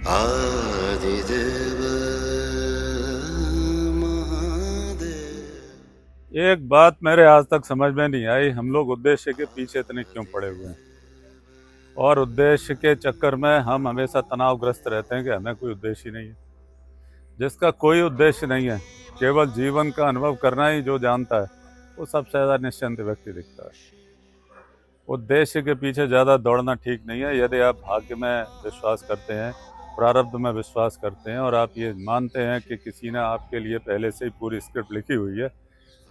आदिदेव महादेव। एक बात मेरे आज तक समझ में नहीं आई, हम लोग उद्देश्य के पीछे इतने क्यों पड़े हुए हैं, और उद्देश्य के चक्कर में हम हमेशा तनावग्रस्त रहते हैं कि हमें कोई उद्देश्य ही नहीं है। जिसका कोई उद्देश्य नहीं है, केवल जीवन का अनुभव करना ही जो जानता है, वो सबसे ज़्यादा निश्चिंत व्यक्ति दिखता है। उद्देश्य के पीछे ज़्यादा दौड़ना ठीक नहीं है। यदि आप भाग्य में विश्वास करते हैं, प्रारब्ध में विश्वास करते हैं, और आप ये मानते हैं कि किसी ने आपके लिए पहले से ही पूरी स्क्रिप्ट लिखी हुई है,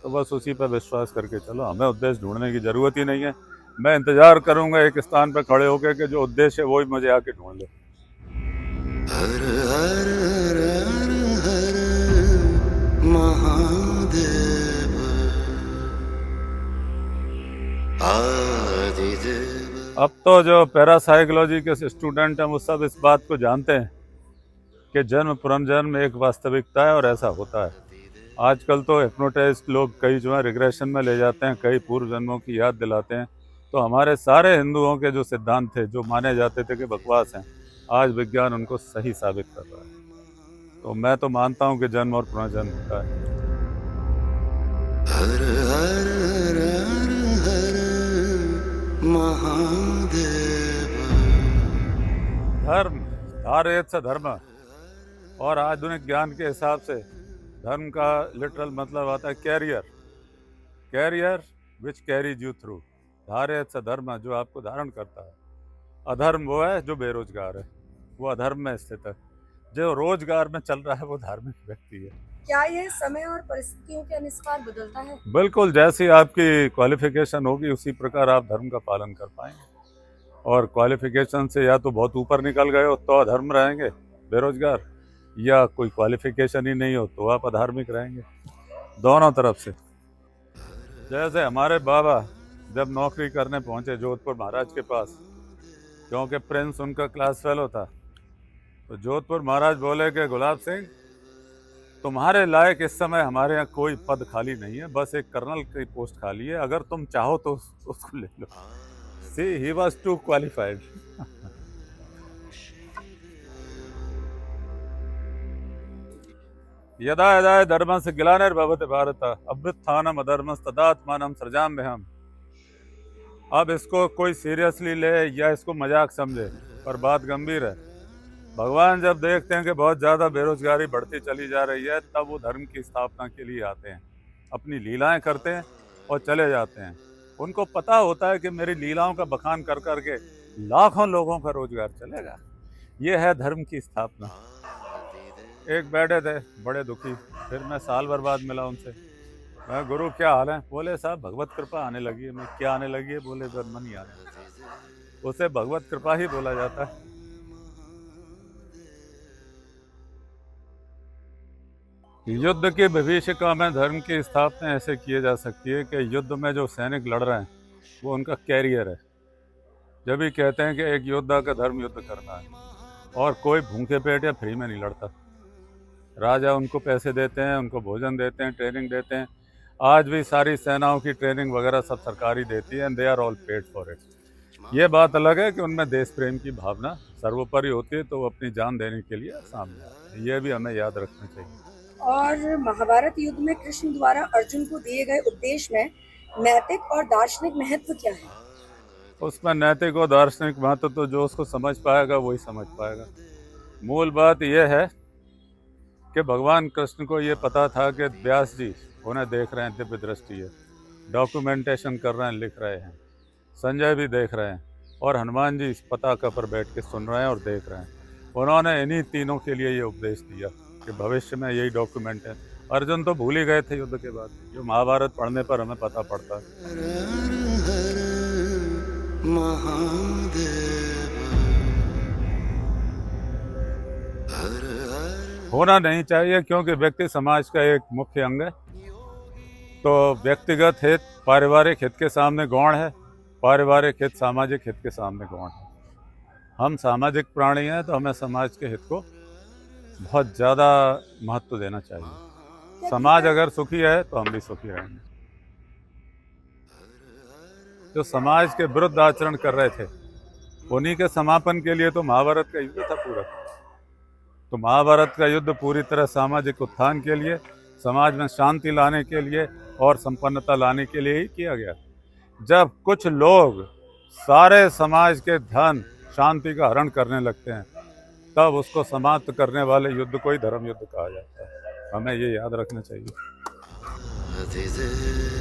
तो बस उसी पर विश्वास करके चलो। हमें उद्देश्य ढूंढने की ज़रूरत ही नहीं है। मैं इंतज़ार करूंगा एक स्थान पर खड़े होकर कि जो उद्देश्य है वही मुझे आके ढूंढ ले। हर हर हर हर महादेव आदिदेव। अब तो जो पैरासाइकोलॉजी के स्टूडेंट हैं वो सब इस बात को जानते हैं कि जन्म पुनर्जन्म एक वास्तविकता है और ऐसा होता है। आजकल तो हिप्नोटाइज्ड लोग कई जो है रिग्रेशन में ले जाते हैं, कई पूर्व जन्मों की याद दिलाते हैं। तो हमारे सारे हिंदुओं के जो सिद्धांत थे, जो माने जाते थे कि बकवास हैं, आज विज्ञान उनको सही साबित कर रहा है। तो मैं तो मानता हूं कि जन्म और पुनर्जन्म होता है। हर हर हर हर महादेव। धर्म, धारेत से धर्म, और आधुनिक ज्ञान के हिसाब से धर्म का लिटरल मतलब आता है career, career which carries you through. धारेत से धर्म, जो आपको धारण करता है। अधर्म वो है जो बेरोजगार है, वो अधर्म में स्थित है। जो रोजगार में चल रहा है वो धार्मिक व्यक्ति है। क्या यह समय और परिस्थितियों के अनुसार बदलता है? बिल्कुल, जैसी आपकी क्वालिफिकेशन होगी उसी प्रकार आप धर्म का पालन कर पाएंगे। और क्वालिफिकेशन से या तो बहुत ऊपर निकल गए हो तो अधर्म रहेंगे, बेरोजगार, या कोई क्वालिफिकेशन ही नहीं हो तो आप अधार्मिक रहेंगे। दोनों तरफ से। जैसे हमारे बाबा जब नौकरी करने पहुंचे जोधपुर महाराज के पास, क्योंकि प्रिंस उनका क्लास फेलो था, तो जोधपुर महाराज बोले कि गुलाब सिंह, तुम्हारे लायक इस समय हमारे यहाँ कोई पद खाली नहीं है, बस एक कर्नल की पोस्ट खाली है, अगर तुम चाहो तो उसको ले लो। सी ही वाज टू क्वालिफाइड। यदा यदा धर्मस्य ग्लानिर्भवति भारत अभ्युत्थानम् अधर्मस्तदात्मानं सृजाम्यहम्। अब इसको कोई सीरियसली ले या इसको मजाक समझे, पर बात गंभीर है। भगवान जब देखते हैं कि बहुत ज़्यादा बेरोजगारी बढ़ती चली जा रही है, तब वो धर्म की स्थापना के लिए आते हैं, अपनी लीलाएं करते हैं और चले जाते हैं। उनको पता होता है कि मेरी लीलाओं का बखान कर करके लाखों लोगों का रोजगार चलेगा। ये है धर्म की स्थापना। एक बैठे थे बड़े दुखी, फिर मैं साल भर बाद मिला उनसे। मैं, गुरु क्या हाल है? बोले साहब भगवत कृपा आने लगी है। मैं, क्या आने लगी है? बोले जन्म नहीं आने लगी। उसे भगवत कृपा ही बोला जाता है। युद्ध की भविष्यका में धर्म की स्थापना ऐसे किए जा सकती है कि युद्ध में जो सैनिक लड़ रहे हैं वो उनका कैरियर है। जब भी कहते हैं कि एक योद्धा का धर्म युद्ध करना है, और कोई भूखे पेट या फ्री में नहीं लड़ता। राजा उनको पैसे देते हैं, उनको भोजन देते हैं, ट्रेनिंग देते हैं। आज भी सारी सेनाओं की ट्रेनिंग वगैरह सब सरकारी देती है, and they are all paid for it. ये बात अलग है कि उनमें देश प्रेम की भावना सर्वोपरि होती है, तो वो अपनी जान देने के लिए सामने आते हैं। ये भी हमें याद रखना चाहिए। और महाभारत युद्ध में कृष्ण द्वारा अर्जुन को दिए गए उपदेश में नैतिक और दार्शनिक महत्व क्या है? उसमें नैतिक और दार्शनिक महत्व तो जो उसको समझ पाएगा वही समझ पाएगा। मूल बात यह है कि भगवान कृष्ण को ये पता था कि व्यास जी उन्हें देख रहे हैं, दिव्य दृष्टि है, डॉक्यूमेंटेशन कर रहे हैं, लिख रहे हैं, संजय भी देख रहे हैं, और हनुमान जी इस पताका पर बैठ के सुन रहे हैं और देख रहे हैं। उन्होंने इन्हीं तीनों के लिए ये उपदेश दिया कि भविष्य में यही डॉक्यूमेंट है। अर्जुन तो भूल ही गए थे युद्ध के बाद, जो महाभारत पढ़ने पर हमें पता पड़ता है। होना नहीं चाहिए, क्योंकि व्यक्ति समाज का एक मुख्य अंग है। तो व्यक्तिगत हित पारिवारिक हित के सामने गौण है, पारिवारिक हित सामाजिक हित के सामने गौण है। हम सामाजिक प्राणी हैं, तो हमें समाज के हित को बहुत ज़्यादा महत्व देना चाहिए। समाज अगर सुखी है तो हम भी सुखी रहेंगे। जो समाज के विरुद्ध आचरण कर रहे थे, उन्हीं के समापन के लिए तो महाभारत का युद्ध था पूरा। तो महाभारत का युद्ध पूरी तरह सामाजिक उत्थान के लिए, समाज में शांति लाने के लिए और संपन्नता लाने के लिए ही किया गया। जब कुछ लोग सारे समाज के धन शांति का हरण करने लगते हैं, तब उसको समाप्त करने वाले युद्ध को ही धर्म युद्ध कहा जाता है। हमें ये याद रखना चाहिए। Adide